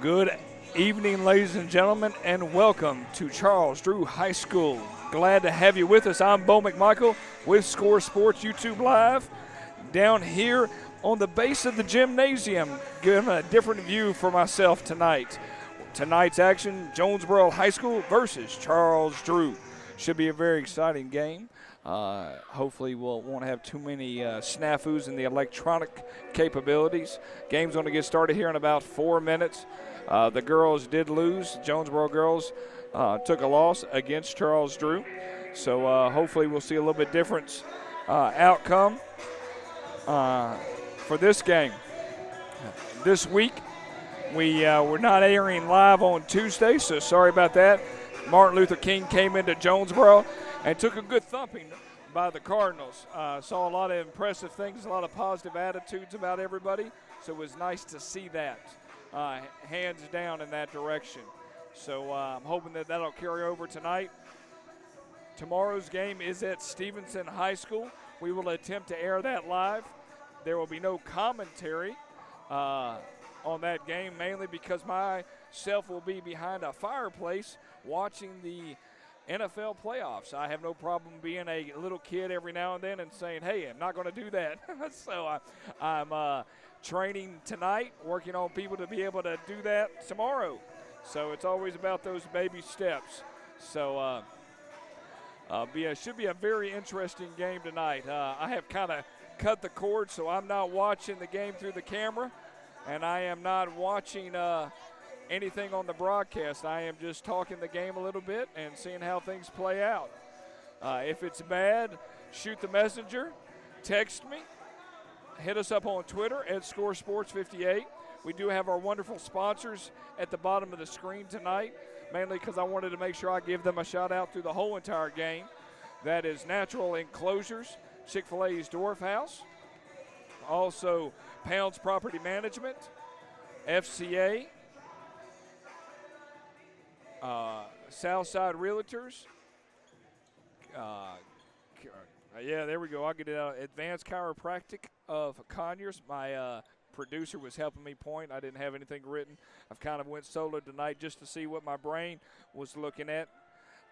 Good evening, ladies and gentlemen, and welcome to Charles Drew High School. Glad to have you with us. I'm Bo McMichael with Score Sports YouTube Live down here on the base of the gymnasium, giving a different view for myself tonight. Tonight's action, Jonesboro High School versus Charles Drew. Should be a very exciting game. Hopefully won't have too many snafus in the electronic capabilities. Game's going to get started here in about 4 minutes. The girls did lose. Jonesboro girls took a loss against Charles Drew. So hopefully we'll see a little bit different outcome for this game. This week, we're not airing live on Tuesday, so sorry about that. Martin Luther King came into Jonesboro and took a good thumping by the Cardinals. Saw a lot of impressive things, a lot of positive attitudes about everybody, so it was nice to see that, hands down in that direction. So I'm hoping that that'll carry over tonight. Tomorrow's game is at Stevenson High School. We will attempt to air that live. There will be no commentary on that game, mainly because myself will be behind a fireplace watching the NFL playoffs. I have no problem being a little kid every now and then and saying, hey, I'm not going to do that. So I'm training tonight, working on people to be able to do that tomorrow. So it's always about those baby steps. So should be a very interesting game tonight. I have kind of cut the cord, so I'm not watching the game through the camera, and I am not watching anything on the broadcast. I am just talking the game a little bit and seeing how things play out. If it's bad, shoot the messenger, text me, hit us up on Twitter at ScoreSports58. We do have our wonderful sponsors at the bottom of the screen tonight, mainly because I wanted to make sure I give them a shout out through the whole entire game. That is Natural Enclosures, Chick-fil-A's Dwarf House, also Pounds Property Management, FCA, Southside Realtors. Yeah, there we go. I'll get it out. Advanced Chiropractic of Conyers. My producer was helping me point. I didn't have anything written. I've kind of went solo tonight just to see what my brain was looking at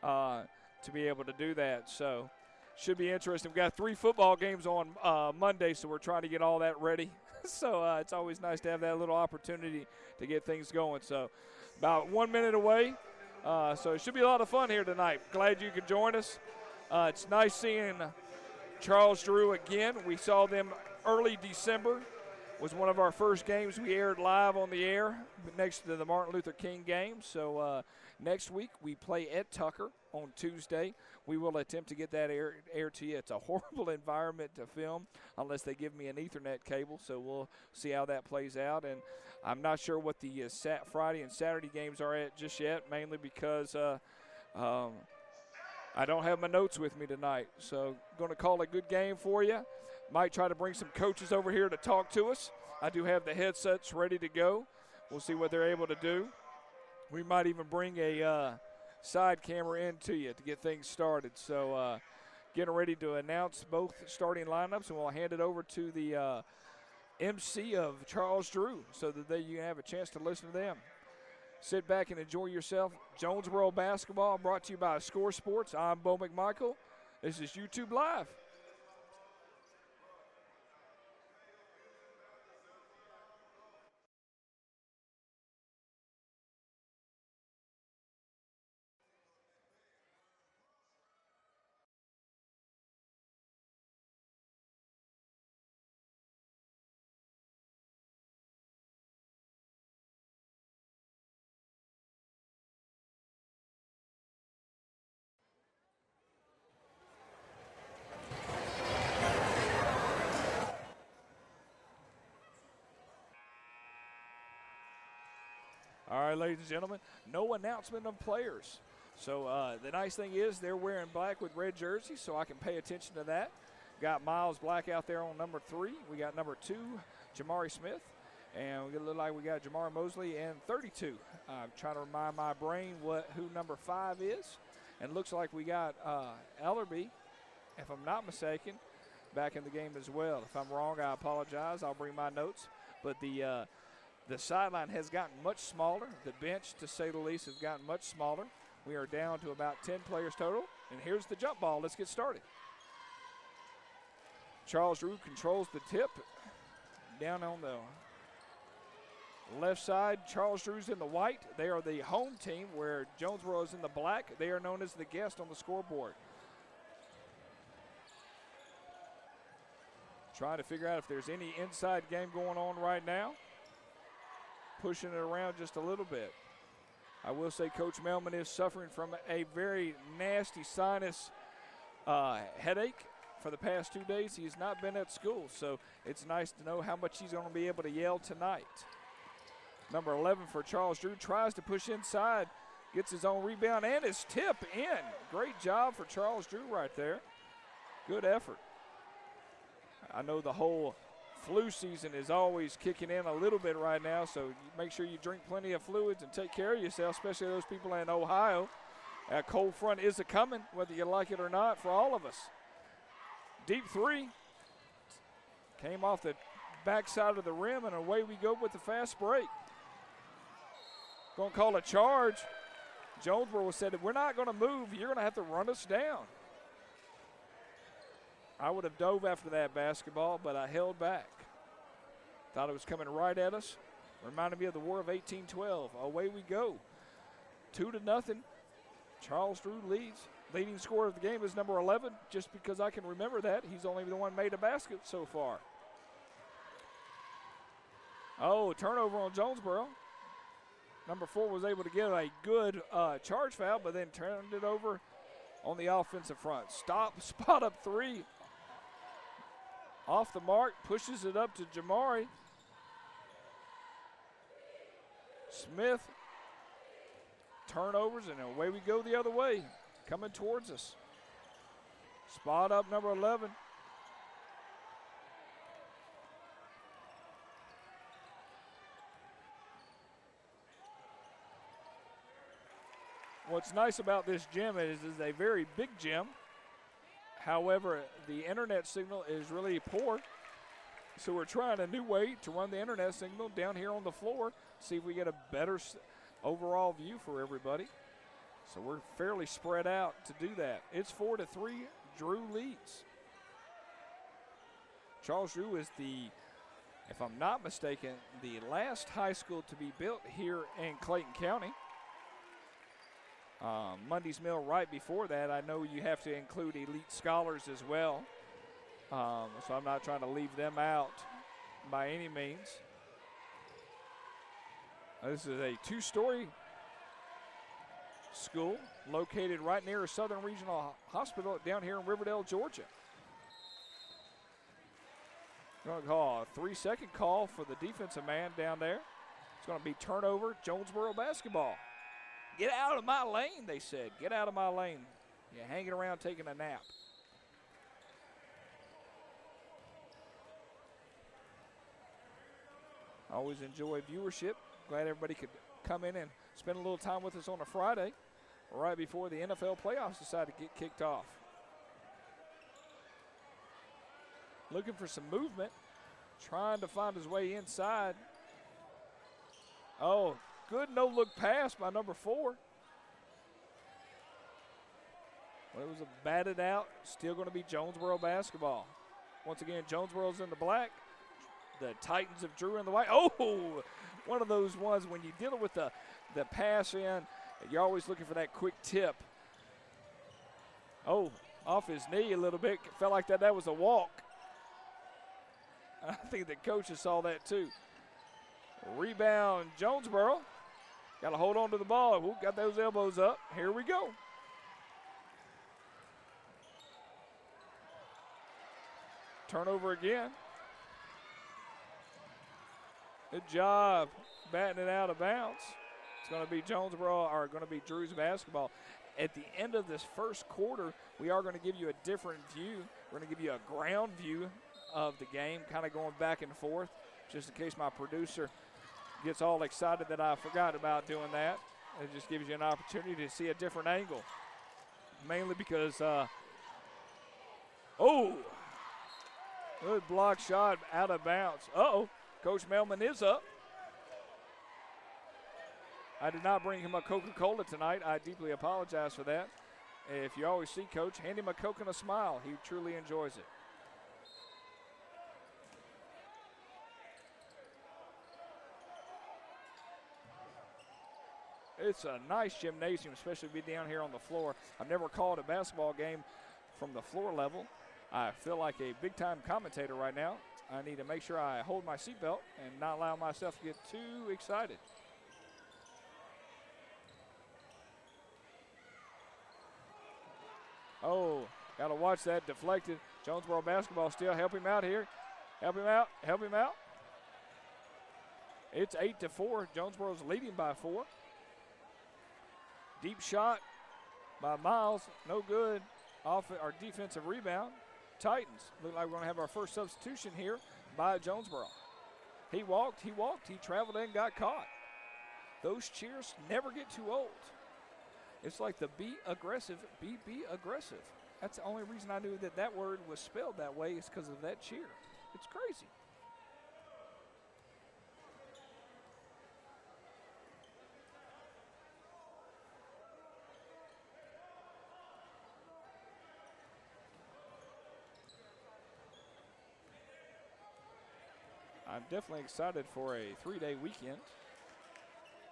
to be able to do that. So should be interesting. We've got 3 football games on Monday, so we're trying to get all that ready. So it's always nice to have that little opportunity to get things going. So about 1 minute away. So it should be a lot of fun here tonight. Glad you could join us. It's nice seeing Charles Drew again. We saw them early December. Was one of our first games we aired live on the air next to the Martin Luther King game. So next week we play at Tucker on Tuesday. We will attempt to get that air to you. It's a horrible environment to film unless they give me an Ethernet cable, so we'll see how that plays out. And I'm not sure what the Friday and Saturday games are at just yet, mainly because I don't have my notes with me tonight. So going to call a good game for you. Might try to bring some coaches over here to talk to us. I do have the headsets ready to go. We'll see what they're able to do. We might even bring a side camera in to you to get things started. So getting ready to announce both starting lineups, and we'll hand it over to the MC of Charles Drew so that you have a chance to listen to them. Sit back and enjoy yourself. Jonesboro basketball brought to you by Score Sports. I'm Bo McMichael. This is YouTube Live. All right, ladies and gentlemen, no announcement of players. So the nice thing is they're wearing black with red jerseys, so I can pay attention to that. Got Miles Black out there on number 3. We got number 2, Jamari Smith. And we look like we got Jamar Mosley and 32. I'm trying to remind my brain who number 5 is. And looks like we got Ellerby, if I'm not mistaken, back in the game as well. If I'm wrong, I apologize. I'll bring my notes. But the The sideline has gotten much smaller. The bench, to say the least, has gotten much smaller. We are down to about 10 players total. And here's the jump ball. Let's get started. Charles Drew controls the tip. Down on the left side, Charles Drew's in the white. They are the home team, where Jonesboro is in the black. They are known as the guest on the scoreboard. Trying to figure out if there's any inside game going on right now. Pushing it around just a little bit. I will say Coach Melman is suffering from a very nasty sinus headache for the past 2 days. He has not been at school, so it's nice to know how much he's going to be able to yell tonight. Number 11 for Charles Drew tries to push inside, gets his own rebound and his tip in. Great job for Charles Drew right there. Good effort. I know the whole flu season is always kicking in a little bit right now, so make sure you drink plenty of fluids and take care of yourself, especially those people in Ohio. That cold front is a-coming, whether you like it or not, for all of us. Deep three. Came off the backside of the rim, and away we go with the fast break. Going to call a charge. Jonesboro said, if we're not going to move, you're going to have to run us down. I would have dove after that basketball, but I held back. Thought it was coming right at us. Reminded me of the War of 1812. Away we go. 2-0. Charles Drew leads. Leading scorer of the game is number 11, just because I can remember that. He's only the one made a basket so far. Oh, turnover on Jonesboro. Number 4 was able to get a good charge foul, but then turned it over on the offensive front. Spot up three. Off the mark, pushes it up to Jamari. Smith. Turnovers, and away we go the other way. Coming towards us. Spot up number 11. What's nice about this gym is it's a very big gym. However, the internet signal is really poor. So we're trying a new way to run the internet signal down here on the floor, see if we get a better overall view for everybody. So we're fairly spread out to do that. It's 4-3. Drew leads. Charles Drew is the, if I'm not mistaken, the last high school to be built here in Clayton County. Mundy's Mill right before that. I know you have to include elite scholars as well. So I'm not trying to leave them out by any means. This is a 2-story school located right near Southern Regional Hospital down here in Riverdale, Georgia. Going to call a 3-second call for the defensive man down there. It's going to be turnover, Jonesboro basketball. Get out of my lane, they said. Get out of my lane. You're hanging around taking a nap. I always enjoy viewership. Glad everybody could come in and spend a little time with us on a Friday right before the NFL playoffs decide to get kicked off. Looking for some movement. Trying to find his way inside. Oh, good no-look pass by number 4. Well, it was batted out. Still going to be Jonesboro basketball. Once again, Jonesboro's in the black. The Titans of Drew in the white. Oh, one of those ones when you're dealing with the pass in, you're always looking for that quick tip. Oh, off his knee a little bit. Felt like that was a walk. I think the coaches saw that too. Rebound, Jonesboro. Got to hold on to the ball. Ooh, got those elbows up. Here we go. Turnover again. Good job batting it out of bounds. It's going to be Drew's basketball. At the end of this first quarter, we are going to give you a different view. We're going to give you a ground view of the game, kind of going back and forth, just in case my producer gets all excited that I forgot about doing that. It just gives you an opportunity to see a different angle, mainly because, good block shot out of bounds. Uh-oh, Coach Melman is up. I did not bring him a Coca-Cola tonight. I deeply apologize for that. If you always see Coach, hand him a Coke and a smile. He truly enjoys it. It's a nice gymnasium, especially to be down here on the floor. I've never called a basketball game from the floor level. I feel like a big-time commentator right now. I need to make sure I hold my seatbelt and not allow myself to get too excited. Oh, got to watch that. Deflected. Jonesboro basketball still. Help him out here. Help him out. Help him out. It's 8-4. Jonesboro's leading by 4. Deep shot by Miles. No good. Off our defensive rebound. Titans. Look like we're going to have our first substitution here by Jonesboro. He walked. He traveled and got caught. Those cheers never get too old. It's like the be aggressive, be aggressive. That's the only reason I knew that word was spelled that way is because of that cheer. It's crazy. I'm definitely excited for a 3-day weekend.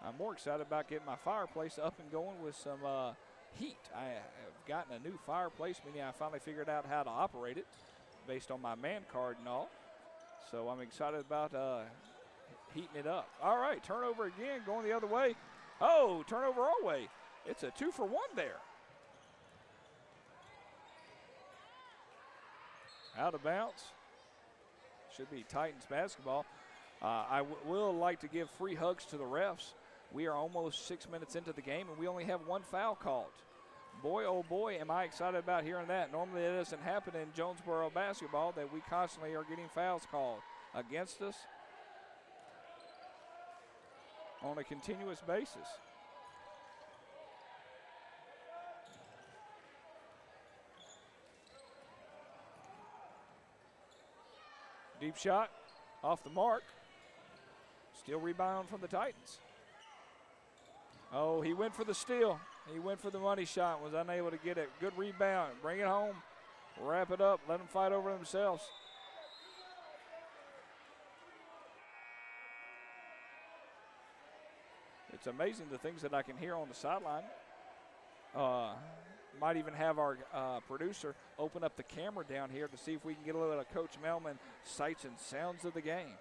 I'm more excited about getting my fireplace up and going with some heat. I have gotten a new fireplace, meaning I finally figured out how to operate it based on my man card and all. So I'm excited about heating it up. All right, turnover again, going the other way. Oh, turnover our way. It's a 2-for-1 there. Out of bounds. Should be Titans basketball. I will like to give free hugs to the refs. We are almost 6 minutes into the game, and we only have one foul called. Boy, oh boy, am I excited about hearing that. Normally it doesn't happen in Jonesboro basketball that we constantly are getting fouls called against us on a continuous basis. Deep shot off the mark. Still rebound from the Titans. Oh, he went for the steal. He went for the money shot, was unable to get it. Good rebound. Bring it home. Wrap it up. Let them fight over themselves. It's amazing the things that I can hear on the sideline. Might even have our producer open up the camera down here to see if we can get a little of Coach Melman sights and sounds of the game.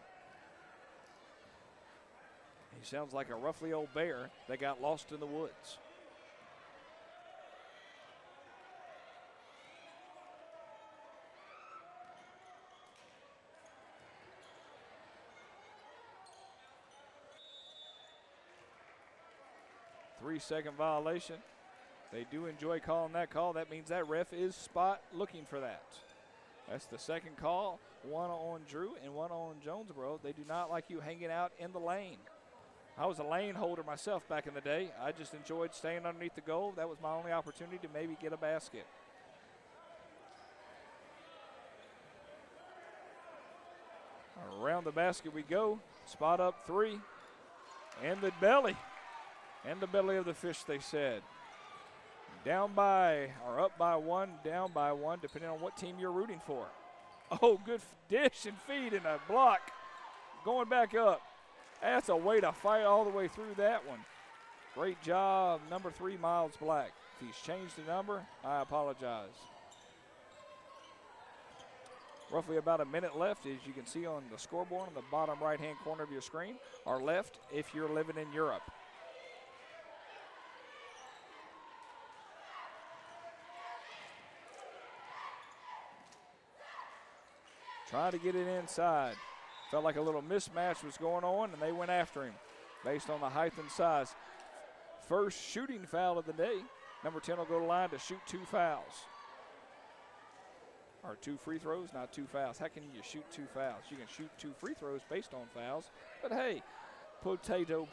He sounds like a roughly old bear that got lost in the woods. Three-second violation. They do enjoy calling that call. That means that ref is spot looking for that. That's the second call, one on Drew and one on Jonesboro. They do not like you hanging out in the lane. I was a lane holder myself back in the day. I just enjoyed staying underneath the goal. That was my only opportunity to maybe get a basket. Around the basket we go. Spot up three. And the belly. And the belly of the fish, they said. Down by, or up by one, down by one, depending on what team you're rooting for. Oh, good dish and feed and a block. Going back up. That's a way to fight all the way through that one. Great job, number 3, Miles Black. If he's changed the number, I apologize. Roughly about a minute left, as you can see on the scoreboard on the bottom right-hand corner of your screen, or left if you're living in Europe. Trying to get it inside. Felt like a little mismatch was going on, and they went after him based on the height and size. First shooting foul of the day. Number 10 will go to line to shoot 2 fouls. Or 2 free throws, not 2 fouls. How can you shoot 2 fouls? You can shoot 2 free throws based on fouls, but hey, potato.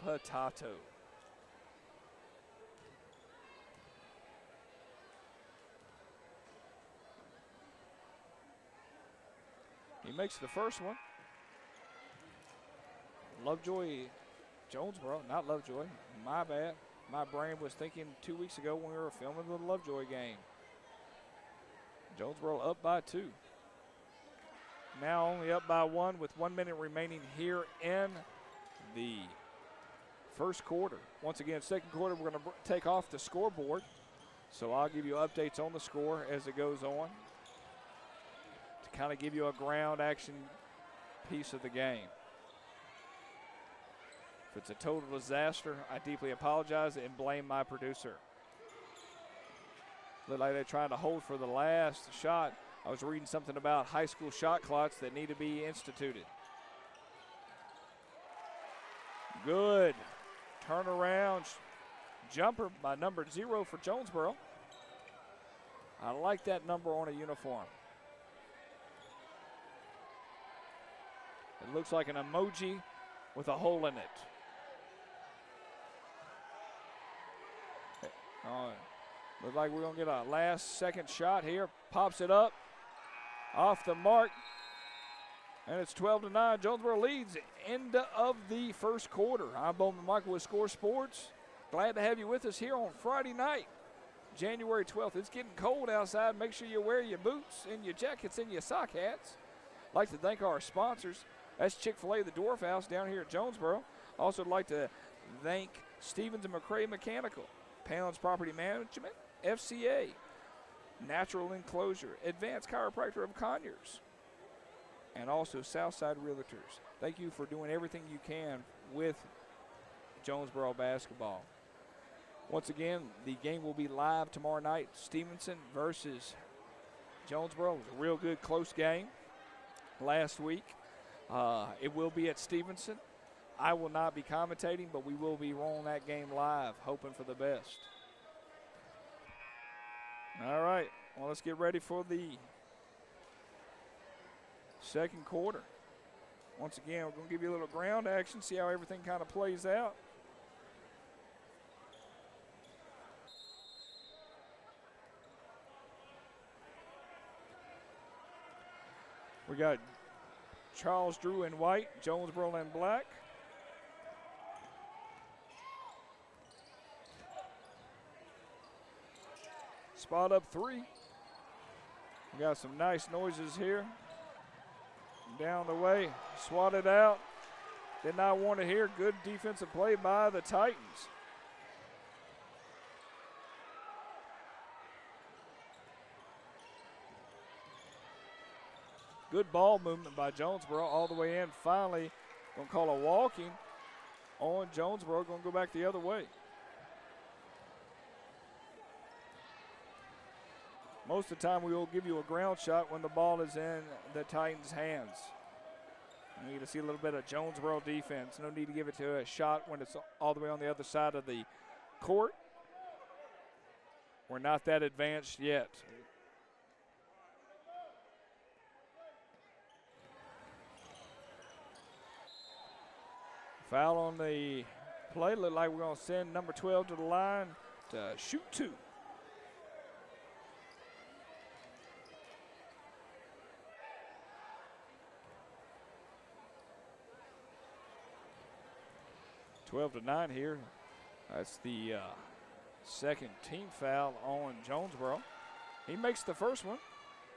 He makes the first one. Lovejoy Jonesboro, not Lovejoy. My bad. My brain was thinking 2 weeks ago when we were filming the Lovejoy game. Jonesboro up by 2. Now only up by 1 with 1 minute remaining here in the first quarter. Once again, second quarter, we're going to take off the scoreboard. So I'll give you updates on the score as it goes on to kind of give you a ground action piece of the game. If it's a total disaster, I deeply apologize and blame my producer. Looked like they're trying to hold for the last shot. I was reading something about high school shot clocks that need to be instituted. Good turnaround jumper by number 0 for Jonesboro. I like that number on a uniform. It looks like an emoji with a hole in it. Looks like we're going to get a last second shot here. Pops it up. Off the mark. And it's 12-9. Jonesboro leads. End of the first quarter. I'm Bowman Michael with Score Sports. Glad to have you with us here on Friday night, January 12th. It's getting cold outside. Make sure you wear your boots and your jackets and your sock hats. I'd like to thank our sponsors. That's Chick-fil-A, the Dwarf House down here at Jonesboro. Also would like to thank Stevens & McCrae Mechanical, Pounds Property Management, FCA, Natural Enclosure, Advanced Chiropractor of Conyers, and also Southside Realtors. Thank you for doing everything you can with Jonesboro basketball. Once again, the game will be live tomorrow night. Stevenson versus Jonesboro. It was a real good, close game last week. It will be at Stevenson. I will not be commentating, but we will be rolling that game live, hoping for the best. All right, well, let's get ready for the second quarter. Once again, we're going to give you a little ground action, see how everything kind of plays out. We got Charles Drew in white, Jonesboro in black. Spot up 3. We got some nice noises here. Down the way, swatted out. Did not want to hear. Good defensive play by the Titans. Good ball movement by Jonesboro all the way in. Finally, going to call a walking on Jonesboro. Going to go back the other way. Most of the time, we will give you a ground shot when the ball is in the Titans' hands. You need to see a little bit of Jonesboro defense. No need to give it to a shot when it's all the way on the other side of the court. We're not that advanced yet. Foul on the play. Look like we're going to send number 12 to the line to shoot 2. Twelve to 9 here. That's the second team foul on Jonesboro. He makes the first one.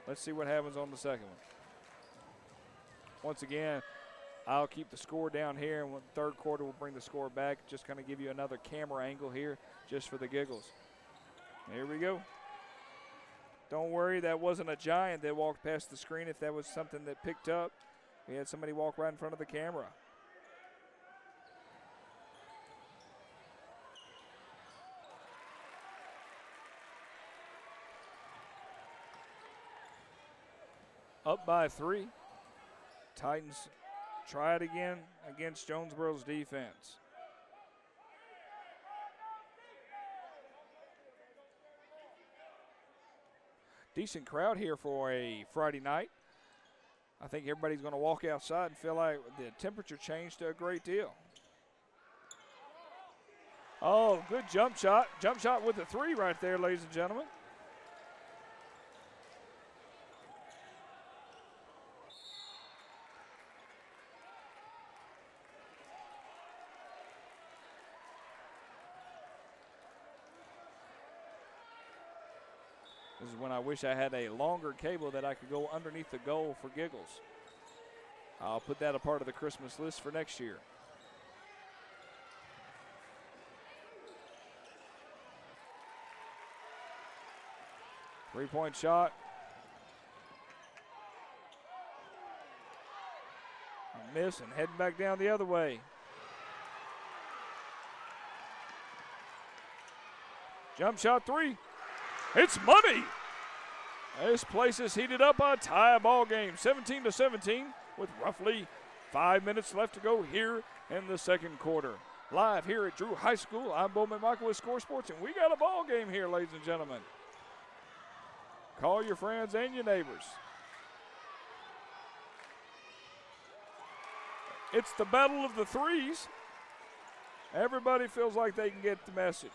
Let's see what happens on the second one. Once again, I'll keep the score down here, and the third quarter we'll bring the score back. Just kind of give you another camera angle here just for the giggles. Here we go. Don't worry, that wasn't a giant that walked past the screen. If that was something that picked up, we had somebody walk right in front of the camera. Up by 3. Titans try it again against Jonesboro's defense. Decent crowd here for a Friday night. I think everybody's going to walk outside and feel like the temperature changed a great deal. Oh, good jump shot. Jump shot with the 3 right there, ladies and gentlemen. This is when I wish I had a longer cable that I could go underneath the goal for giggles. I'll put that a part of the Christmas list for next year. Three-point shot. Miss and heading back down the other way. Jump shot three. It's money. This place is heated up a tie ball game, 17-17, with roughly 5 minutes left to go here in the second quarter. Live here at Drew High School, I'm Bo McMichael with Score Sports, and we got a ball game here, ladies and gentlemen. Call your friends and your neighbors. It's the battle of the threes. Everybody feels like they can get the message.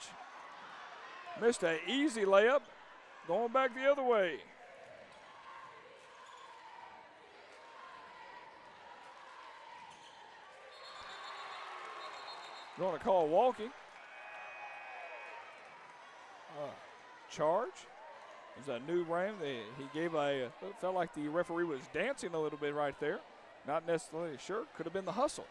Missed an easy layup, going back the other way. Going to call walking. Charge. There's a new brand. He gave it felt like the referee was dancing a little bit right there. Not necessarily sure. Could have been the hustle.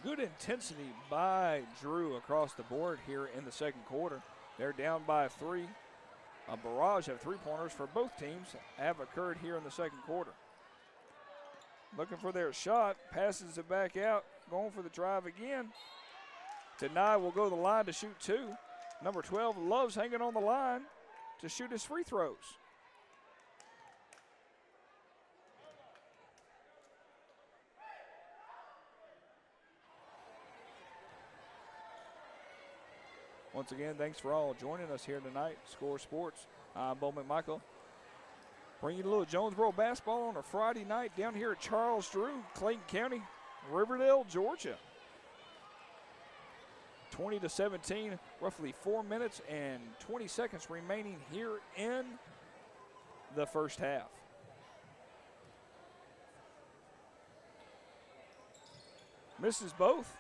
Good intensity by Drew across the board here in the second quarter. They're down by 3. A barrage of three-pointers for both teams have occurred here in the second quarter. Looking for their shot, passes it back out, going for the drive again. Deny will go to the line to shoot 2. Number 12 loves hanging on the line to shoot his free throws. Once again, thanks for all joining us here tonight. Score Sports. I'm Bo McMichael. Bringing you a little Jonesboro basketball on a Friday night down here at Charles Drew, Clayton County, Riverdale, Georgia. 20-17, roughly 4 minutes and 20 seconds remaining here in the first half. Misses both.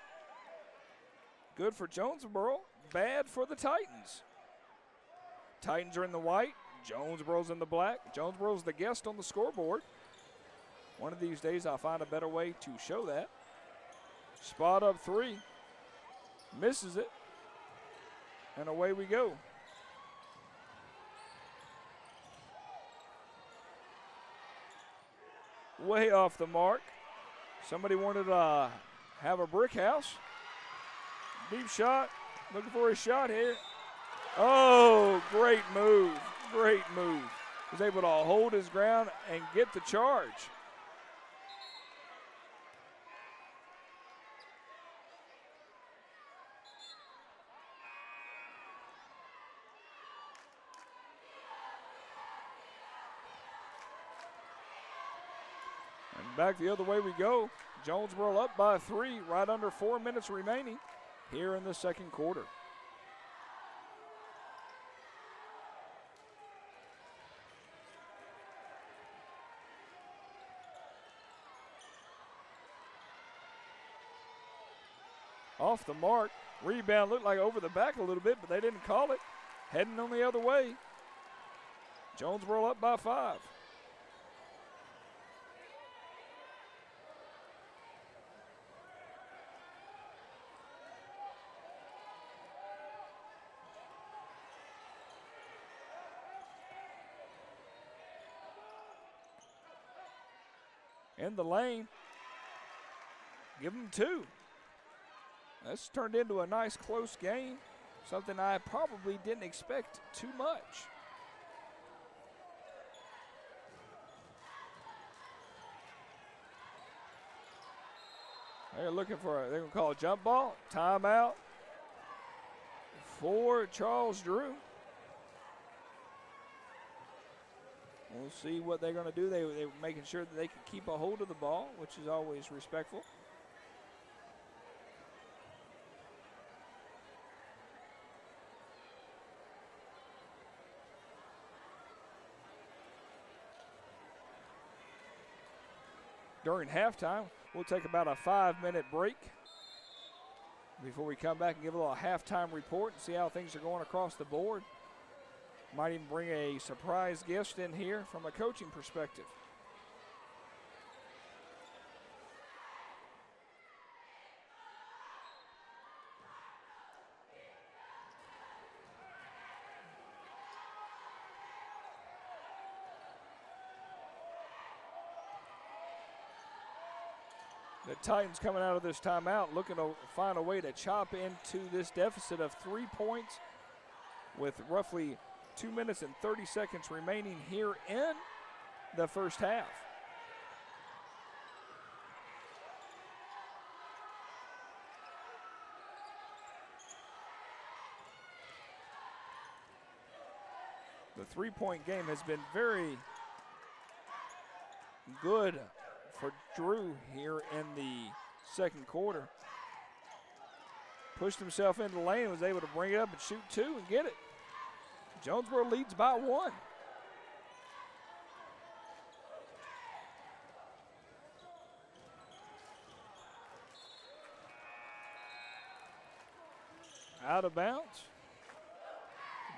Good for Jonesboro, bad for the Titans. Titans are in the white, Jonesboro's in the black. Jonesboro's the guest on the scoreboard. One of these days I'll find a better way to show that. Spot up 3, misses it, and away we go. Way off the mark. Somebody wanted to have a brick house. Deep shot, looking for a shot here. Oh, great move, great move. Was able to hold his ground and get the charge. And back the other way we go. Jonesboro up by 3, right under 4 minutes remaining here in the second quarter. Off the mark, rebound looked like over the back a little bit, but they didn't call it. Heading on the other way. Jonesboro up by 5. In the lane, give them 2. This turned into a nice close game, something I probably didn't expect too much. They're looking for they're going to call a jump ball, timeout for Charles Drew. We'll see what they're going to do. They were making sure that they could keep a hold of the ball, which is always respectful. during halftime. We'll take about a 5-minute break before we come back and give a little halftime report and see how things are going across the board. Might even bring a surprise guest in here from a coaching perspective. The Titans coming out of this timeout looking to find a way to chop into this deficit of 3 points with roughly 2 minutes and 30 seconds remaining here in the first half. The three-point game has been very good for Drew here in the second quarter. Pushed himself into the lane, was able to bring it up and shoot two and get it. Jonesboro leads by 1. Out of bounds.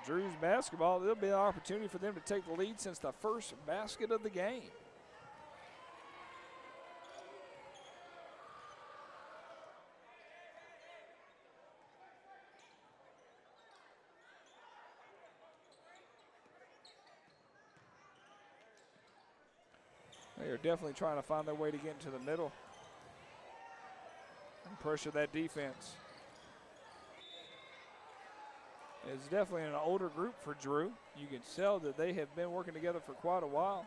Drew's basketball. There'll be an opportunity for them to take the lead since the first basket of the game. They are definitely trying to find their way to get into the middle and pressure that defense. It's definitely an older group for Drew. You can tell that they have been working together for quite a while.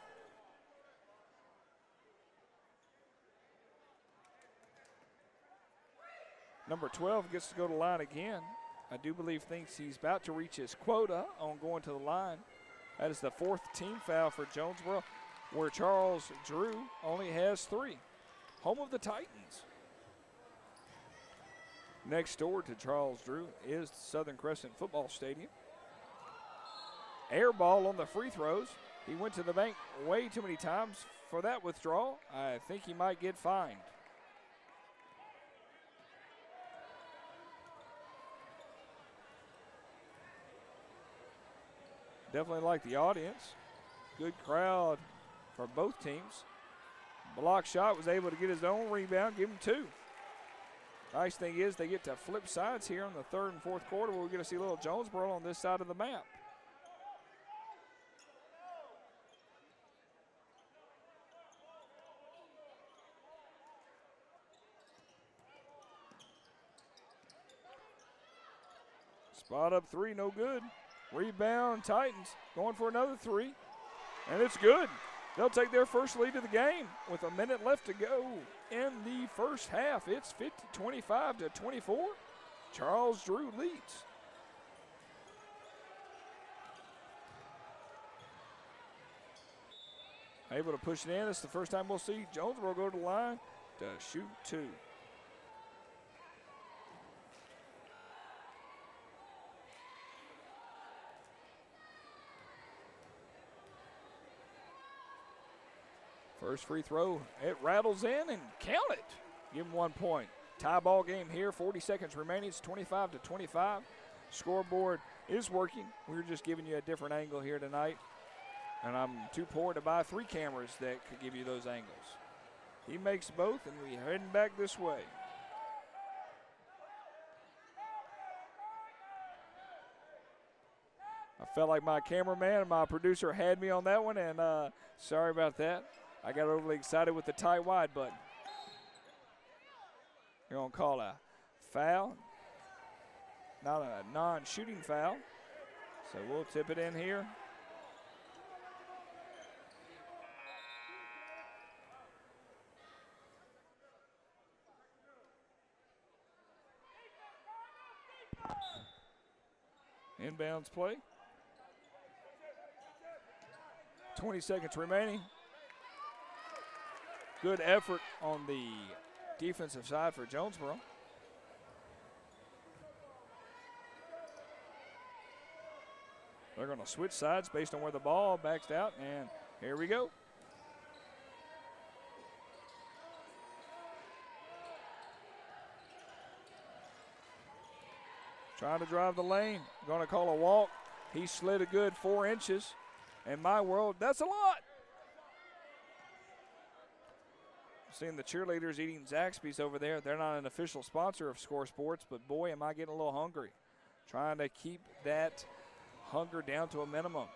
Number 12 gets to go to the line again. I do believe thinks he's about to reach his quota on going to the line. That is the 4th team foul for Jonesboro, where Charles Drew only has 3. Home of the Titans. Next door to Charles Drew is Southern Crescent Football Stadium. Air ball on the free throws. He went to the bank way too many times for that withdrawal. I think he might get fined. Definitely like the audience. Good crowd for both teams. Block shot, was able to get his own rebound, give him 2. Nice thing is they get to flip sides here in the third and fourth quarter where we're going to see a little Jonesboro on this side of the map. Spot up 3, no good. Rebound, Titans going for another 3, and it's good. They'll take their first lead of the game with a minute left to go in the first half. It's 25-24. Charles Drew leads. Able to push it in. It's the first time we'll see Jonesboro go to the line to shoot 2. First free throw, it rattles in and count it. Give him 1 point. Tie ball game here, 40 seconds remaining. It's 25-25. Scoreboard is working. We're just giving you a different angle here tonight. And I'm too poor to buy 3 cameras that could give you those angles. He makes both, and we're heading back this way. I felt like my cameraman and my producer had me on that one, and sorry about that. I got overly excited with the tight wide button. You're going to call a foul, not a non-shooting foul. So we'll tip it in here. Inbounds play. 20 seconds remaining. Good effort on the defensive side for Jonesboro. They're going to switch sides based on where the ball backs out, and here we go. trying to drive the lane. Going to call a walk. He slid a good 4 inches. In my world, that's a lot. Seeing the cheerleaders eating Zaxby's over there. They're not an official sponsor of Score Sports, but boy, am I getting a little hungry. Trying to keep that hunger down to a minimum.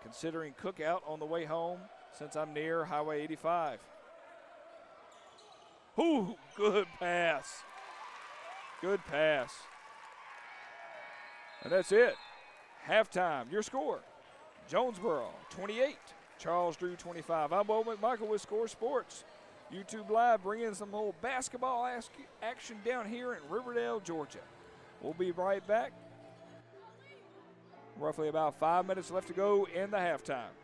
Considering cookout on the way home since I'm near Highway 85. Ooh, good pass. Good pass. And that's it. Halftime, your score. Jonesboro, 28. Charles Drew, 25. I'm Bo McMichael with Score Sports. YouTube Live bringing some old basketball action down here in Riverdale, Georgia. We'll be right back. Roughly about 5 minutes left to go in the halftime.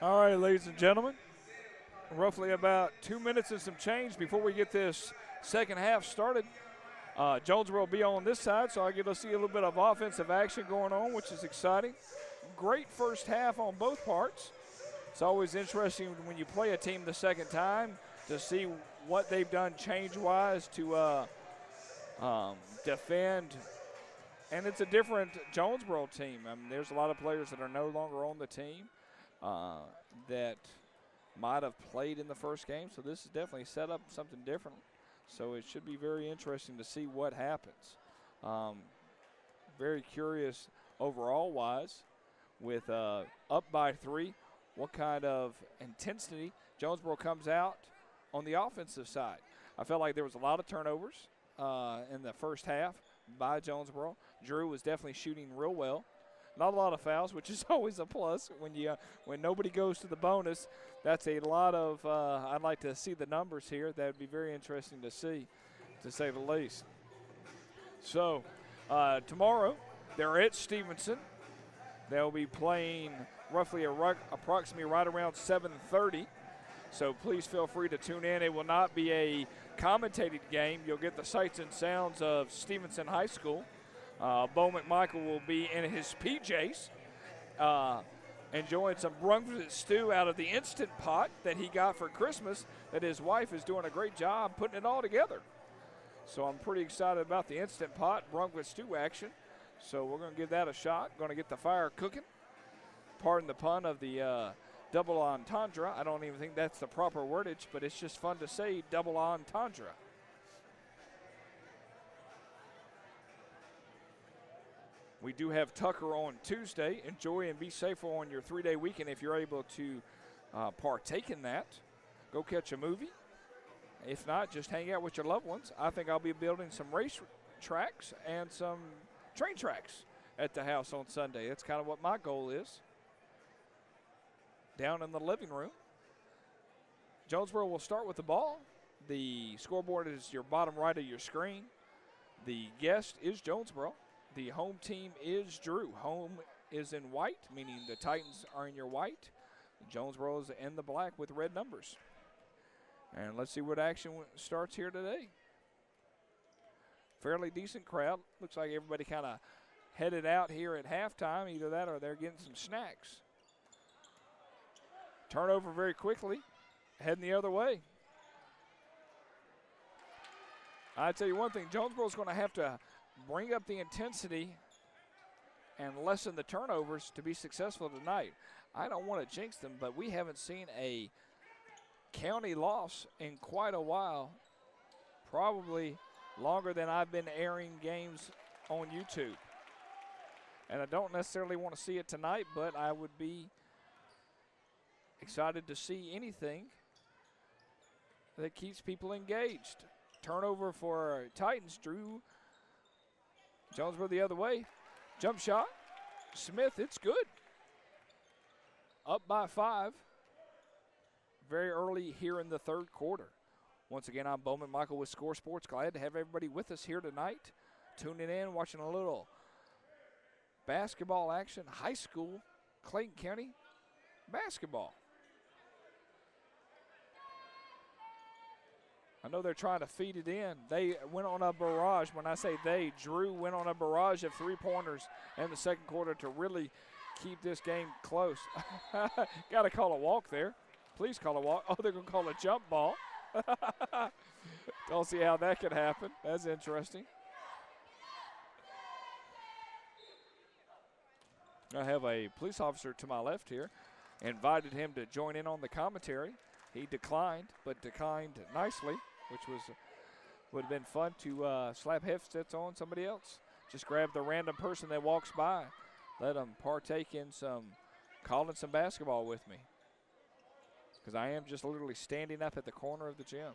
All right, ladies and gentlemen, roughly about 2 minutes and some change before we get this second half started. Jonesboro will be on this side, so I get to see a little bit of offensive action going on, which is exciting. Great first half on both parts. It's always interesting when you play a team the second time to see what they've done change-wise to defend. And it's a different Jonesboro team. I mean, there's a lot of players that are no longer on the team that might have played in the first game, so this is definitely set up something different. So it should be very interesting to see what happens. Very curious overall-wise with up by 3, what kind of intensity Jonesboro comes out on the offensive side. I felt like there was a lot of turnovers in the first half by Jonesboro. Drew was definitely shooting real well. Not a lot of fouls, which is always a plus when nobody goes to the bonus. That's a lot of I'd like to see the numbers here. That would be very interesting to see, to say the least. So tomorrow they're at Stevenson. They'll be playing roughly approximately right around 7:30. So please feel free to tune in. It will not be a commentated game. You'll get the sights and sounds of Stevenson High School. Bo McMichael will be in his PJs enjoying some Brunswick stew out of the Instant Pot that he got for Christmas, that his wife is doing a great job putting it all together. So I'm pretty excited about the Instant Pot Brunswick stew action. So we're going to give that a shot. Going to get the fire cooking. Pardon the pun of the double entendre. I don't even think that's the proper wordage, but it's just fun to say double entendre. We do have Tucker on Tuesday. Enjoy and be safe on your 3-day weekend if you're able to partake in that. Go catch a movie. If not, just hang out with your loved ones. I think I'll be building some race tracks and some train tracks at the house on Sunday. That's kind of what my goal is. Down in the living room. Jonesboro will start with the ball. The scoreboard is your bottom right of your screen. The guest is Jonesboro. The home team is Drew. Home is in white, meaning the Titans are in your white. Jonesboro is in the black with red numbers. And let's see what action starts here today. Fairly decent crowd. Looks like everybody kind of headed out here at halftime. Either that or they're getting some snacks. Turnover very quickly, heading the other way. I tell you one thing, Jonesboro's going to have to bring up the intensity and lessen the turnovers to be successful tonight. I don't want to jinx them, but we haven't seen a county loss in quite a while, probably longer than I've been airing games on YouTube. And I don't necessarily want to see it tonight, but I would be excited to see anything that keeps people engaged. Turnover for Titans. Drew Jonesboro the other way. Jump shot. Smith, it's good. Up by 5. Very early here in the third quarter. Once again, I'm Bowman Michael with Score Sports. Glad to have everybody with us here tonight. Tuning in, watching a little basketball action. High school, Clayton County basketball. I know they're trying to feed it in. They went on a barrage. When I say they, Drew went on a barrage of three-pointers in the second quarter to really keep this game close. Got to call a walk there. Please call a walk. Oh, they're going to call a jump ball. Don't see how that could happen. That's interesting. I have a police officer to my left here. Invited him to join in on the commentary. He declined, but declined nicely, which would have been fun to slap headsets on somebody else. Just grab the random person that walks by. Let them partake in calling some basketball with me. Because I am just literally standing up at the corner of the gym.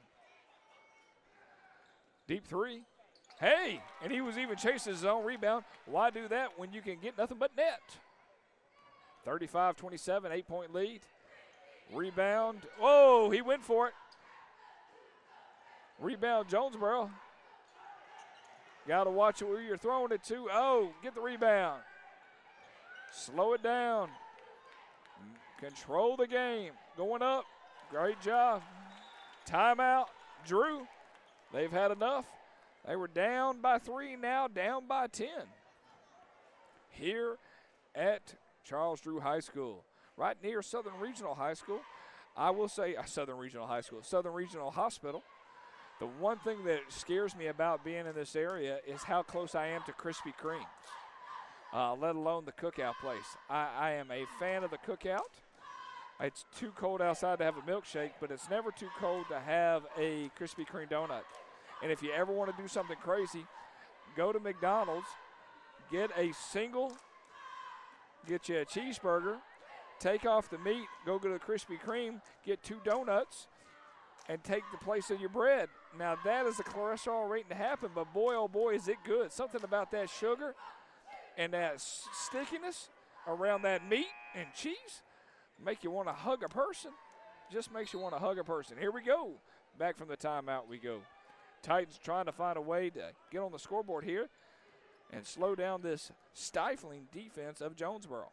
Deep three. Hey, and he was even chasing his own rebound. Why do that when you can get nothing but net? 35-27, 8-point lead. Rebound. Whoa, he went for it. Rebound, Jonesboro. Got to watch it where you're throwing it to. Oh, get the rebound. Slow it down. control the game. Going up. Great job. Timeout. Drew. They've had enough. They were down by 3, now down by 10. Here at Charles Drew High School, right near Southern Regional High School. I will say Southern Regional High School, Southern Regional Hospital. The one thing that scares me about being in this area is how close I am to Krispy Kremes, let alone the cookout place. I am a fan of the cookout. It's too cold outside to have a milkshake, but it's never too cold to have a Krispy Kreme donut. And if you ever want to do something crazy, go to McDonald's, get a single, get you a cheeseburger, take off the meat, go to the Krispy Kreme, get 2 donuts, and take the place of your bread. Now, that is a cholesterol waiting to happen, but boy, oh boy, is it good. Something about that sugar and that stickiness around that meat and cheese make you want to hug a person. Just makes you want to hug a person. Here we go. Back from the timeout we go. Titans trying to find a way to get on the scoreboard here and slow down this stifling defense of Jonesboro.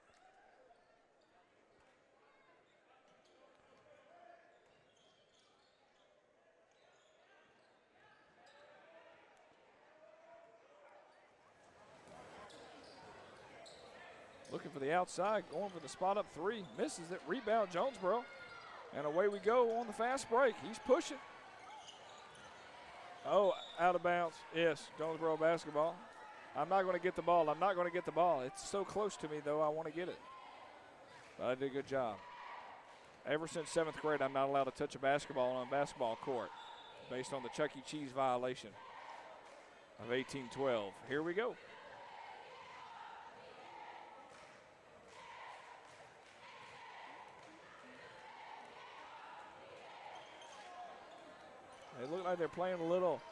Looking for the outside, going for the spot up 3. Misses it, rebound Jonesboro. And away we go on the fast break. He's pushing. Oh, out of bounds. Yes, Jonesboro basketball. I'm not going to get the ball. I'm not going to get the ball. It's so close to me, though, I want to get it. But I did a good job. Ever since 7th grade, I'm not allowed to touch a basketball on a basketball court based on the Chuck E. Cheese violation of 1812. Here we go. They look like they're playing a little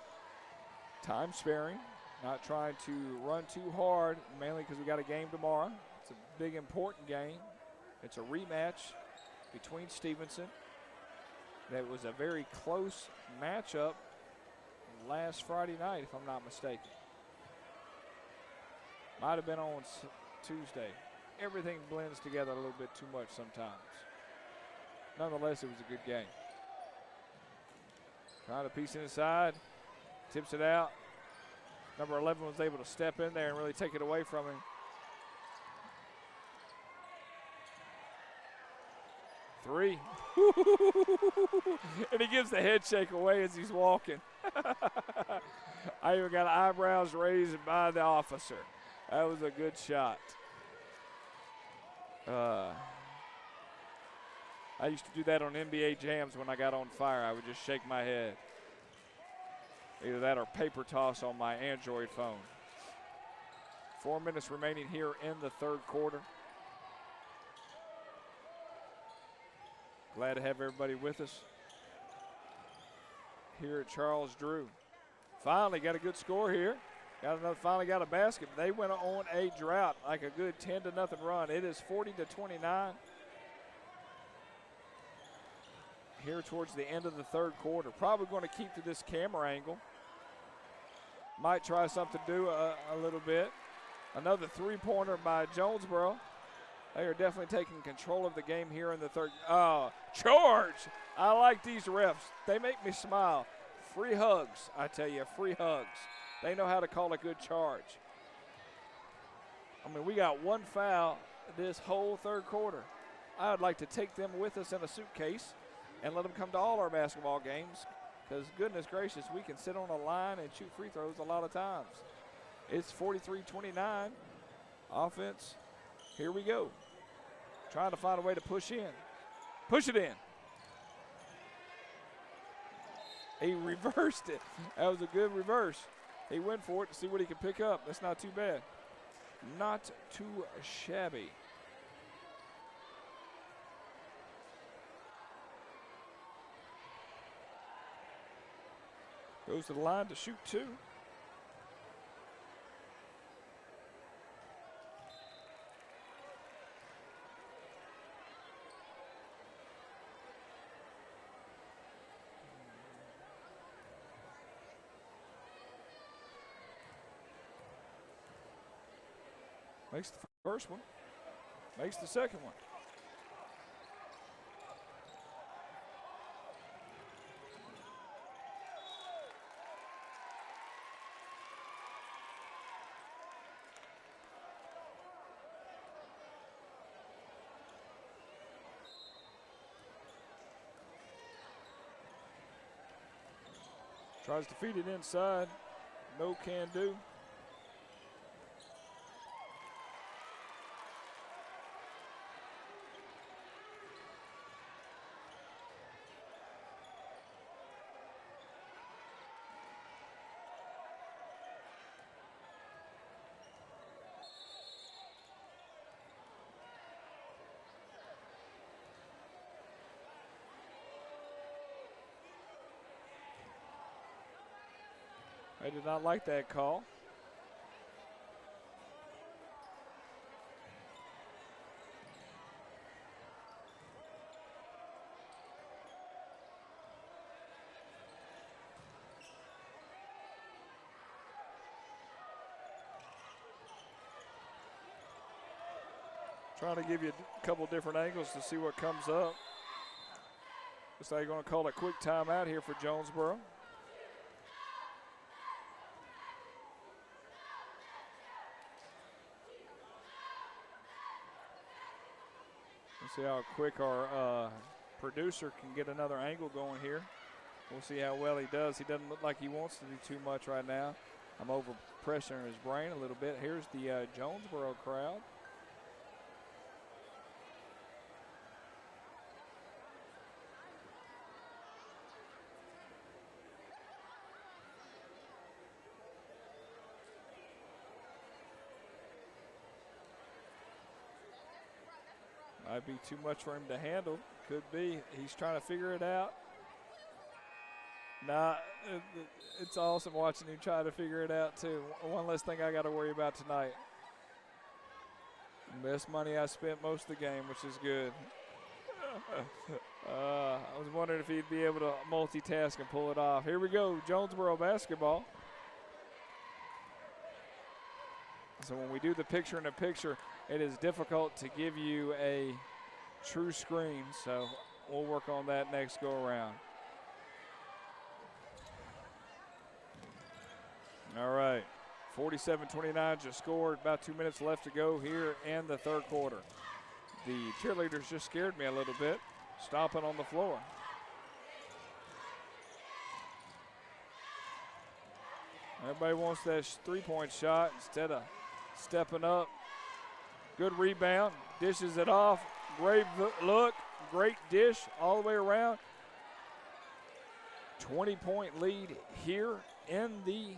time sparing, not trying to run too hard, mainly because we got a game tomorrow. It's a big, important game. It's a rematch between Stevenson. That was a very close matchup last Friday night, if I'm not mistaken. Might have been on Tuesday. Everything blends together a little bit too much sometimes. Nonetheless, it was a good game. Trying to piece it inside, tips it out. Number 11 was able to step in there and really take it away from him. 3. And he gives the head shake away as he's walking. I even got eyebrows raised by the officer. That was a good shot. I used to do that on NBA jams when I got on fire. I would just shake my head. Either that or paper toss on my Android phone. 4 minutes remaining here in the 3rd quarter. Glad to have everybody with us here at Charles Drew. Finally got a good score here. Finally got a basket. They went on a drought, like a good 10-0 run. It is 40-29. Here towards the end of the 3rd quarter. Probably going to keep to this camera angle. Might try something new a little bit. Another 3-pointer by Jonesboro. They are definitely taking control of the game here in the 3rd. Oh, charge! I like these refs. They make me smile. Free hugs, I tell you, free hugs. They know how to call a good charge. I mean, we got 1 foul this whole 3rd quarter. I would like to take them with us in a suitcase and let them come to all our basketball games, because goodness gracious, we can sit on a line and shoot free throws a lot of times. It's 43-29. Offense, here we go. Trying to find a way to push in. Push it in. He reversed it. That was a good reverse. He went for it to see what he could pick up. That's not too bad. Not too shabby. Goes to the line to shoot 2. Makes the first one. Makes the second one. Tries to feed it inside. No can do. I did not like that call. Trying to give you a couple different angles to see what comes up. Looks like you're going to call a quick timeout here for Jonesboro. Let's see how quick our producer can get another angle going here. We'll see how well he does. He doesn't look like he wants to do too much right now. I'm over pressuring his brain a little bit. Here's the Jonesboro crowd. Might be too much for him to handle. Could be. He's trying to figure it out. Nah, it's awesome watching him try to figure it out too. One less thing I got to worry about tonight. Best money I spent most of the game, which is good. I was wondering if he'd be able to multitask and pull it off. Here we go, Jonesboro basketball. So when we do the picture-in-a-picture, it is difficult to give you a true screen. So we'll work on that next go-around. All right, 47-29 just scored. About 2 minutes left to go here in the third quarter. The cheerleaders just scared me a little bit, stomping on the floor. Everybody wants that three-point shot instead of stepping up. Good rebound, dishes it off. Great look, great dish all the way around. 20-point lead here in the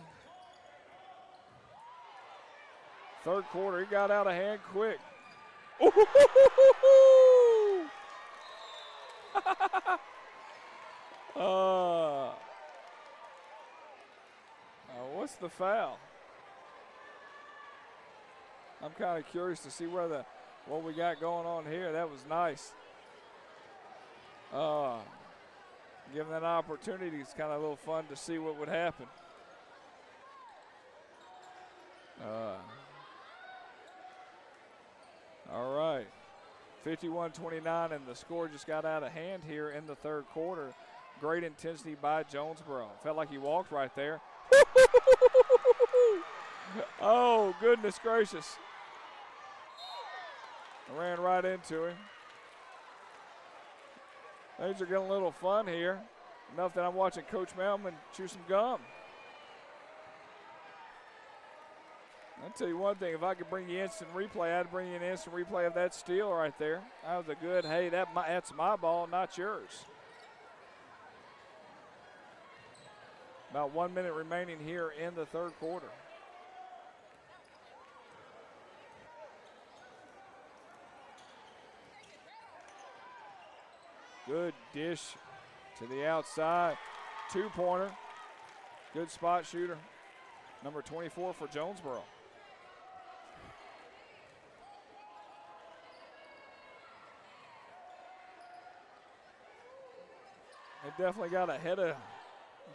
third quarter. He got out of hand quick. What's the foul? I'm kind of curious to see what we got going on here. That was nice. Given that opportunity, it's kind of a little fun to see what would happen. All right, 51-29, and the score just got out of hand here in the third quarter. Great intensity by Jonesboro. Felt like he walked right there. Oh, goodness gracious. Ran right into him. Things are getting a little fun here. Enough that I'm watching Coach Melman chew some gum. I'll tell you one thing, if I could bring you instant replay, I'd bring you an instant replay of that steal right there. That was a good, hey, that's my ball, not yours. About 1 minute remaining here in the third quarter. Good dish to the outside. Two-pointer. Good spot shooter. Number 24 for Jonesboro. They definitely got ahead of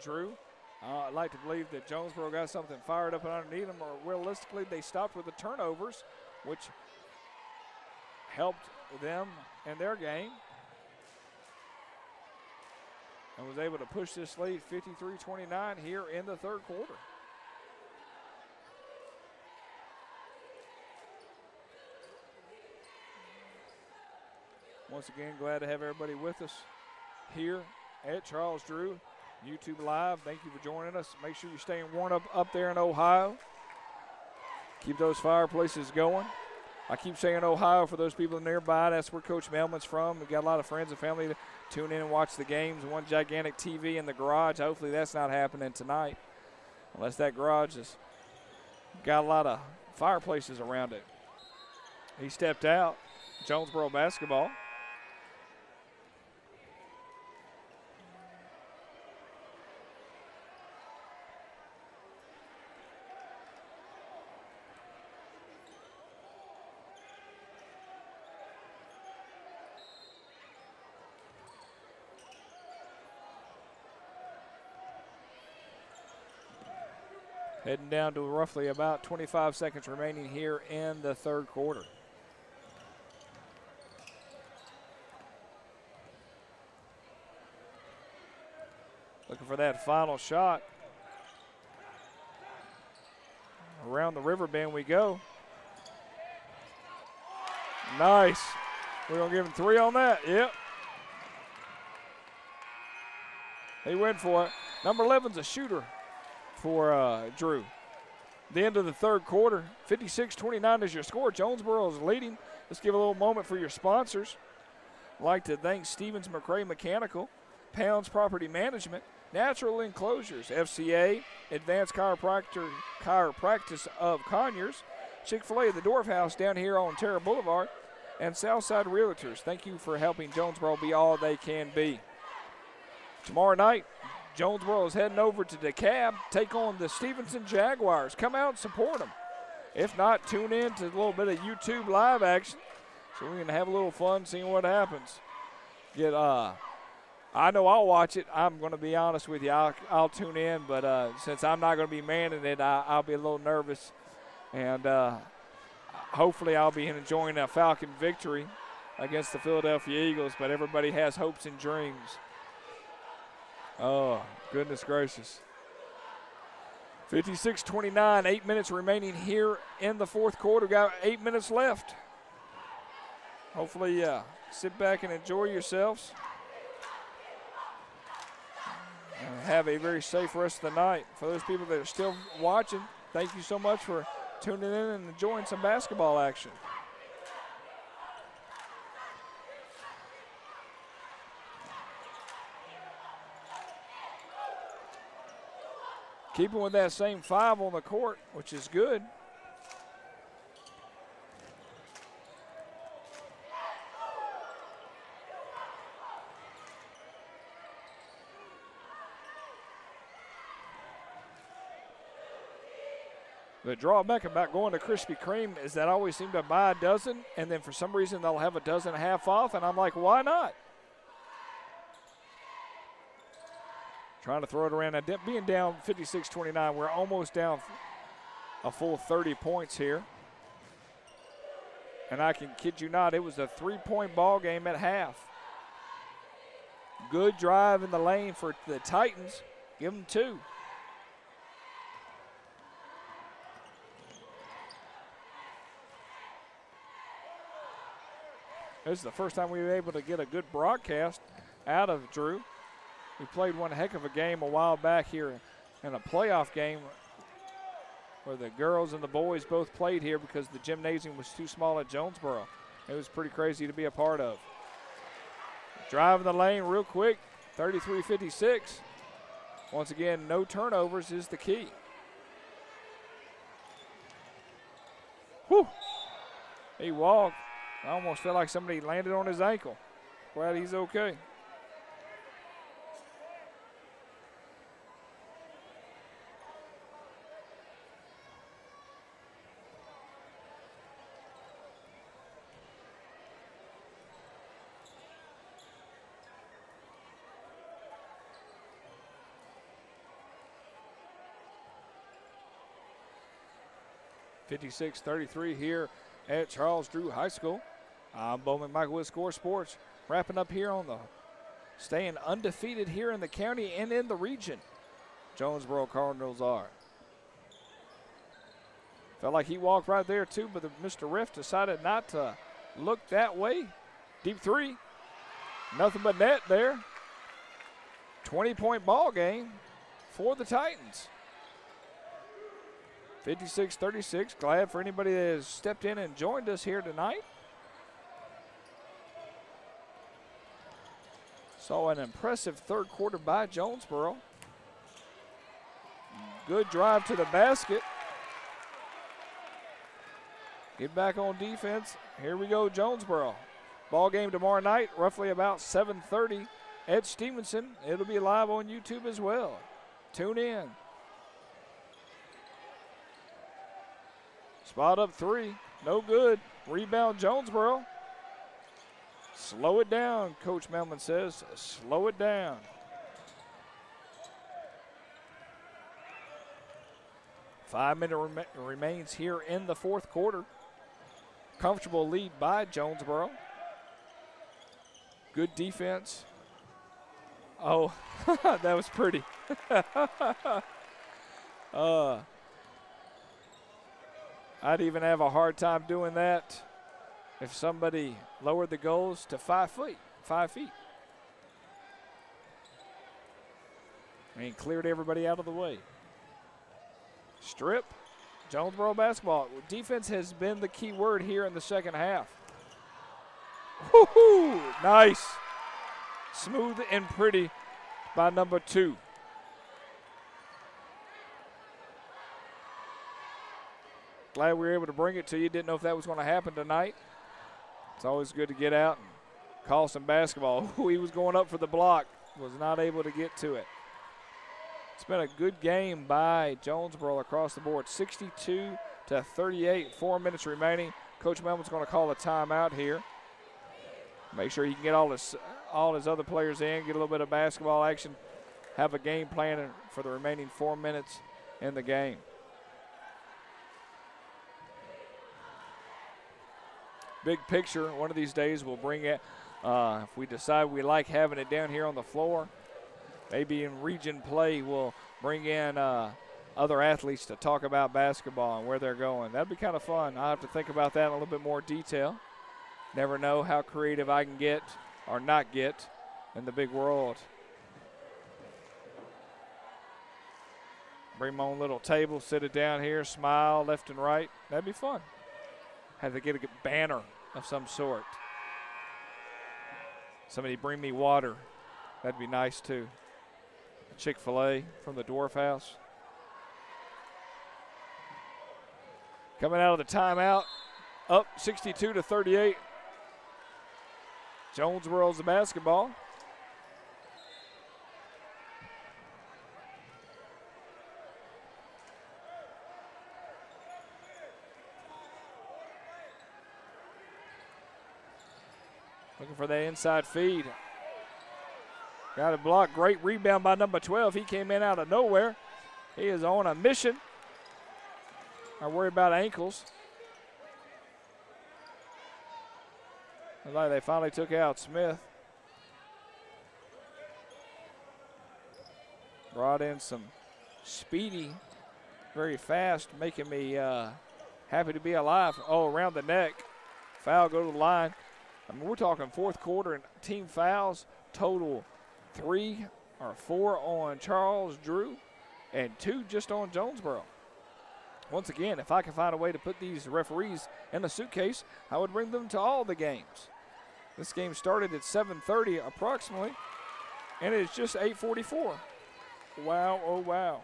Drew. I'd like to believe that Jonesboro got something fired up underneath them, or realistically they stopped with the turnovers, which helped them in their game, and was able to push this lead 53-29 here in the third quarter. Once again, glad to have everybody with us here at Charles Drew. YouTube Live, thank you for joining us. Make sure you're staying warm up there in Ohio. Keep those fireplaces going. I keep saying Ohio for those people nearby. That's where Coach Melman's from. We've got a lot of friends and family to tune in and watch the games. One gigantic TV in the garage. Hopefully that's not happening tonight, unless that garage has got a lot of fireplaces around it. He stepped out. Jonesboro basketball. Heading down to roughly about 25 seconds remaining here in the third quarter. Looking for that final shot. Around the river bend we go. Nice. We're going to give him 3 on that. Yep. He went for it. Number 11's a shooter for Drew. The end of the third quarter, 56-29 is your score. Jonesboro is leading. Let's give a little moment for your sponsors. I'd like to thank Stevens McRae Mechanical, Pounds Property Management, Natural Enclosures, FCA, Advanced Chiropractic of Conyers, Chick-fil-A, the Dorf House down here on Terra Boulevard, and Southside Realtors. Thank you for helping Jonesboro be all they can be. Tomorrow night, Jonesboro is heading over to DeKalb, take on the Stevenson Jaguars. Come out and support them. If not, tune in to a little bit of YouTube Live action so we can have a little fun seeing what happens. I know I'll watch it. I'm going to be honest with you. I'll tune in, but since I'm not going to be manning it, I'll be a little nervous. And hopefully I'll be enjoying a Falcon victory against the Philadelphia Eagles, but everybody has hopes and dreams. Oh, goodness gracious. 56-29, 8 minutes remaining here in the fourth quarter. Got 8 minutes left. Hopefully sit back and enjoy yourselves. And have a very safe rest of the night. For those people that are still watching, thank you so much for tuning in and enjoying some basketball action. Keeping with that same 5 on the court, which is good. The drawback about going to Krispy Kreme is that I always seem to buy a dozen, and then for some reason they'll have a dozen and a half off, and I'm like, why not? Trying to throw it around. Now, being down 56-29, we're almost down a full 30 points here. And I can kid you not, it was a 3-point ball game at half. Good drive in the lane for the Titans. Give them 2. This is the first time we were able to get a good broadcast out of Drew. We played one heck of a game a while back here in a playoff game where the girls and the boys both played here because the gymnasium was too small at Jonesboro. It was pretty crazy to be a part of. Driving the lane real quick, 33-56. Once again, no turnovers is the key. Whew. He walked. I almost felt like somebody landed on his ankle. Glad he's okay. (56-33) here at Charles Drew High School. I'm Bowman Michael with Score Sports. Wrapping up here on the staying undefeated here in the county and in the region. Jonesboro Cardinals are. Felt like he walked right there too, but Mr. Riff decided not to look that way. Deep 3. Nothing but net there. 20-point ball game for the Titans. 56-36. Glad for anybody that has stepped in and joined us here tonight. Saw an impressive third quarter by Jonesboro. Good drive to the basket. Get back on defense. Here we go, Jonesboro. Ball game tomorrow night, roughly about 7:30 at Stevenson. It'll be live on YouTube as well. Tune in. Spot up three, no good. Rebound Jonesboro. Slow it down, Coach Melman says. Slow it down. Five-minute remains here in the fourth quarter. Comfortable lead by Jonesboro. Good defense. Oh, that was pretty. I'd even have a hard time doing that if somebody lowered the goals to 5 feet. 5 feet. And cleared everybody out of the way. Strip. Jonesboro basketball. Defense has been the key word here in the second half. Woo-hoo! Nice. Smooth and pretty by number 2. Glad we were able to bring it to you. Didn't know if that was going to happen tonight. It's always good to get out and call some basketball. He was going up for the block. Was not able to get to it. It's been a good game by Jonesboro across the board. 62-38, 4 minutes remaining. Coach Melman's going to call a timeout here. Make sure he can get all his other players in, get a little bit of basketball action, have a game plan for the remaining 4 minutes in the game. Big picture, one of these days we'll bring it, if we decide we like having it down here on the floor, maybe in region play we'll bring in other athletes to talk about basketball and where they're going. That'd be kind of fun. I'll have to think about that in a little bit more detail. Never know how creative I can get or not get in the big world. Bring my own little table, sit it down here, smile left and right. That'd be fun. Have to get a banner of some sort. Somebody bring me water. That'd be nice too. Chick-fil-A from the Dwarf House. Coming out of the timeout, up 62-38. Jonesboro's the basketball. Looking for that inside feed. Got a block. Great rebound by number 12. He came in out of nowhere. He is on a mission. I worry about ankles. Looks like they finally took out Smith. Brought in some speedy, very fast, making me happy to be alive. Oh, around the neck. Foul, go to the line. I mean, we're talking fourth quarter and team fouls total 3 or 4 on Charles Drew and 2 just on Jonesboro. Once again, if I can find a way to put these referees in a suitcase, I would bring them to all the games. This game started at 7:30 approximately, and it's just 8:44. Wow, oh wow.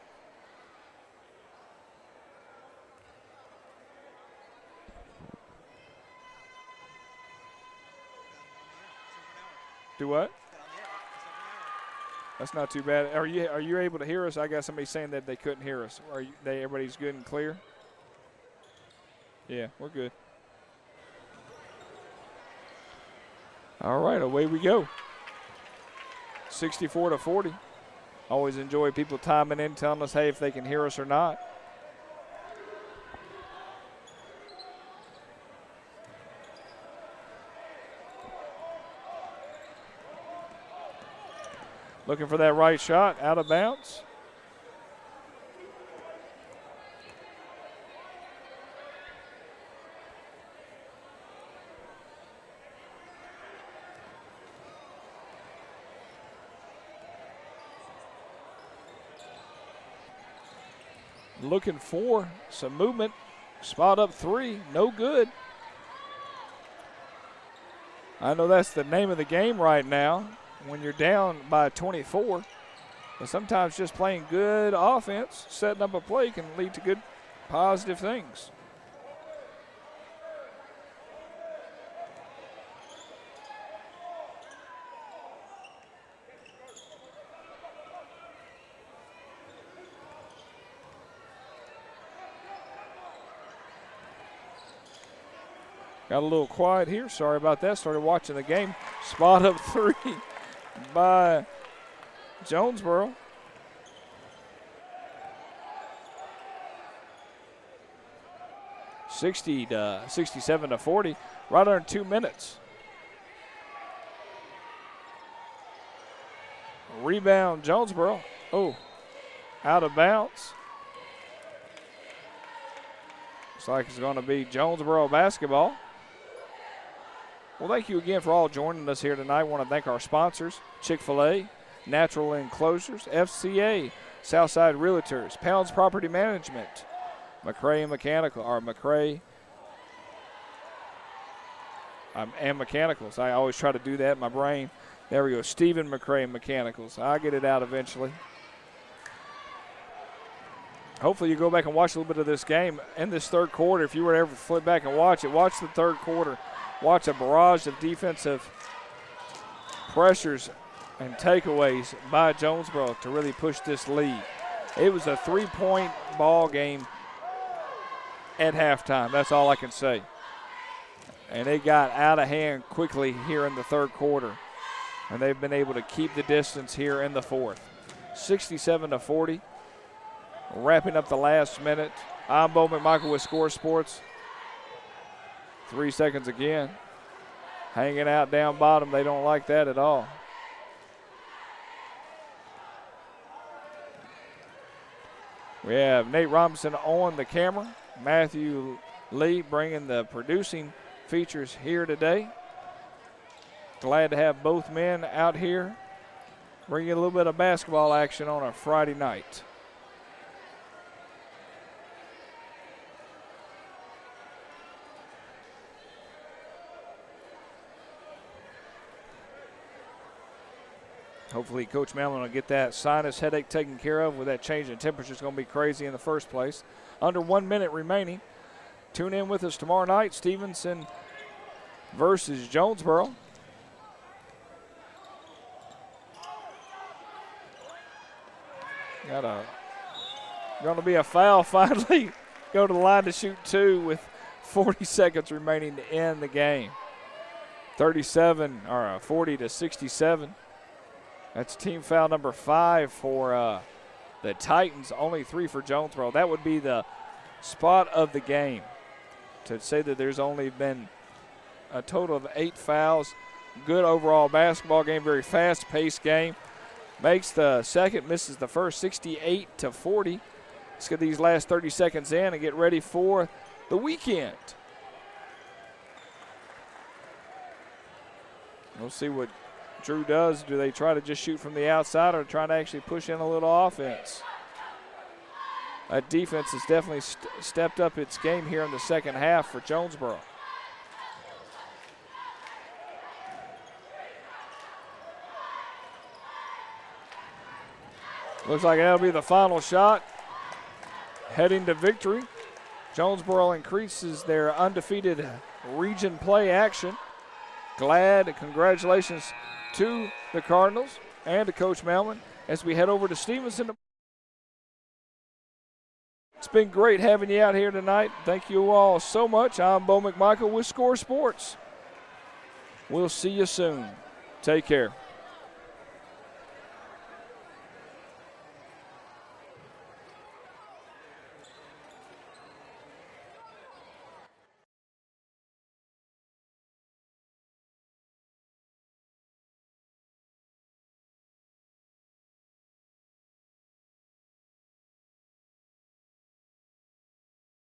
Do what? That's not too bad. Are you able to hear us? I got somebody saying that they couldn't hear us. Everybody's good and clear? Yeah, we're good. All right, away we go. 64-40. Always enjoy people timing in, telling us, hey, if they can hear us or not. Looking for that right shot, out of bounds. looking for some movement. Spot up three, no good. I know that's the name of the game right now when you're down by 24. But sometimes just playing good offense, setting up a play can lead to good positive things. Got a little quiet here. Sorry about that. Started watching the game. Spot up three by Jonesboro. '60 to 67 to 40. Right under 2 minutes. Rebound Jonesboro. Oh, out of bounds. Looks like it's going to be Jonesboro basketball. Well, thank you again for all joining us here tonight. I want to thank our sponsors, Chick-fil-A, Natural Enclosures, FCA, Southside Realtors, Pounds Property Management, McCray and Mechanical, or McCray and Mechanicals. I always try to do that in my brain. There we go, Stephen McCray and Mechanicals. I'll get it out eventually. Hopefully you go back and watch a little bit of this game in this third quarter. If you were to ever flip back and watch it, watch the third quarter. Watch a barrage of defensive pressures and takeaways by Jonesboro to really push this lead. It was a 3-point ball game at halftime. That's all I can say. And it got out of hand quickly here in the third quarter. And they've been able to keep the distance here in the fourth. 67 to 40. Wrapping up the last minute. I'm Bo McMichael with Score Sports. 3 seconds again. Hanging out down bottom. They don't like that at all. We have Nate Robinson on the camera. Matthew Lee bringing the producing features here today. Glad to have both men out here bringing a little bit of basketball action on a Friday night. Hopefully Coach Malin will get that sinus headache taken care of with that change in temperature. It's going to be crazy in the first place. Under 1 minute remaining. Tune in with us tomorrow night. Stevenson versus Jonesboro. Going to be a foul finally. Go to the line to shoot two with 40 seconds remaining to end the game. 40 to 67. That's team foul number 5 for the Titans, only 3 for Jonesboro. That would be the spot of the game. To say that there's only been a total of 8 fouls. Good overall basketball game, very fast-paced game. Makes the second, misses the first, 68 to 40. Let's get these last 30 seconds in and get ready for the weekend. We'll see what Drew does. Do they try to just shoot from the outside or try to actually push in a little offense? That defense has definitely stepped up its game here in the second half for Jonesboro. Looks like that'll be the final shot. Heading to victory. Jonesboro increases their undefeated region play action. Congratulations to the Cardinals and to Coach Malman as we head over to Stevenson. It's been great having you out here tonight. Thank you all so much. I'm Bo McMichael with Score Sports. We'll see you soon. Take care.